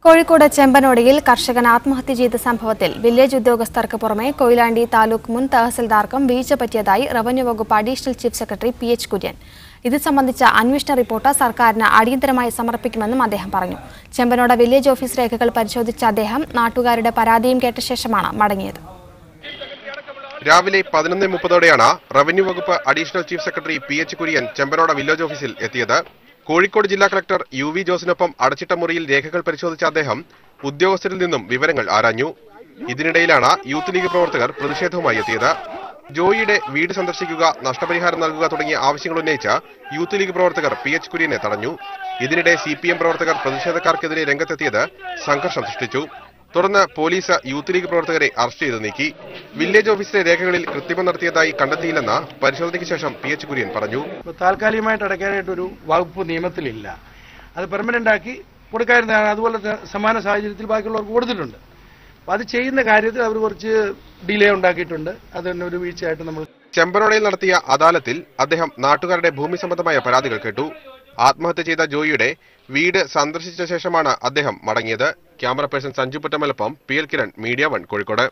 കോഴിക്കോട് ചെമ്പനോടിയിൽ കർഷകൻ ആത്മഹത്യ ചെയ്ത സംഭവത്തിൽ വില്ലേജ് ഉദ്യോഗസ്ഥർക്ക് പുറമെ കൊയിലാണ്ടി താലൂക്ക് മുൻ തഹസിൽദാർക്കും വീഴ്ച പറ്റിയതായി റവന്യൂ വകുപ്പ് additional chief secretary P H. Kurian. ഇത് സംബന്ധിച്ച അന്വേഷണ റിപ്പോർട്ട് സർക്കാരിന് അടിയന്തരമായി സമർപ്പിക്കുമെന്നും അദ്ദേഹം പറഞ്ഞു. ചെമ്പനോട് വില്ലേജ് ഓഫീസ് രേഖകൾ പരിശോധിച്ച അദ്ദേഹം നാട്ടുകാരുടെ പരാതിയും കേട്ട ശേഷമാണ് മടങ്ങിയത്. രാവിലെ 11:30ഓടെയാണ് റവന്യൂ വകുപ്പ് additional chief secretary P H. Kurian Chembanode village ഓഫീസിൽ എത്തിയത്. കോഴിക്കോട് ജില്ലാ കളക്ടർ യു.വി. ജോസിനൊപ്പം അടച്ചിട്ട മുറിയിൽ രേഖകൾ പരിശോധിച്ച അദ്ദേഹം ഉദ്യോഗസ്ഥരിൽ നിന്നും വിവരങ്ങൾ ആരാഞ്ഞു. ഇതിനിടയിലാണ് യൂത്ത് ലീഗ് പ്രവർത്തകർ പ്രതിഷേധവുമായി എത്തിയത്. ജോയിയുടെ വീട് സന്ദർശിക്കുക, നഷ്ടപരിഹാരം നൽകുക തുടങ്ങിയ ആവശ്യങ്ങൾ ഉന്നയിച്ച യൂത്ത് ലീഗ് പ്രവർത്തകർ പി.എച്ച്. കുര്യനെ തടഞ്ഞു. ഇതിനിടെ CPM പ്രവർത്തകർ പ്രതിഷേധക്കാർക്കെതിരെ രംഗത്തെത്തിയത് സംഘർഷം സൃഷ്ടിച്ചു. തുടർന്ന് പോലീസ് യൂത്ത് ലീഗ് പ്രവർത്തകരെ അറസ്റ്റ് ചെയ്ത് നീക്കി. വില്ലേജ് ഓഫീസിലെ രേഖകളിൽ കൃത്രിമം നടത്തിയതായി കണ്ടെത്തിയില്ലെന്ന് പരിശോധനയ്ക്ക് ശേഷം പി.എച്ച്. കുര്യൻ പറഞ്ഞു. താൽക്കാലികമായിട്ട് അടയ്ക്കാനായിട്ടൊരു വകുപ്പ് നിയമത്തിലില്ല. അത് പെർമനന്റ് ആക്കി കൊടുക്കാറുന്നതാണ്. അതുപോലെ സമാന സാഹചര്യത്തിൽ ബാക്കിയുള്ളവർക്ക് കൊടുത്തിട്ടുണ്ട്. അപ്പൊ അത് ചെയ്യുന്ന കാര്യത്തിൽ അവർ കുറച്ച് ഡിലേ ഉണ്ടാക്കിയിട്ടുണ്ട്. അതിന് ഒരു വീഴ്ചയായിട്ട് നമ്മൾ ചെമ്പനോടയിൽ നടത്തിയ അദാലത്തിൽ അദ്ദേഹം നാട്ടുകാരുടെ ഭൂമി സംബന്ധമായ പരാതികൾ കേട്ടു. ആത്മഹത്യ ചെയ്ത ജോയിയുടെ വീട് സന്ദർശിച്ച ശേഷമാണ് അദ്ദേഹം മടങ്ങിയത്. ക്യാമറ പേഴ്സൺ സഞ്ജു പുറ്റമലപ്പം, PL കിരൺ, മീഡിയ 1 കോഴിക്കോട്.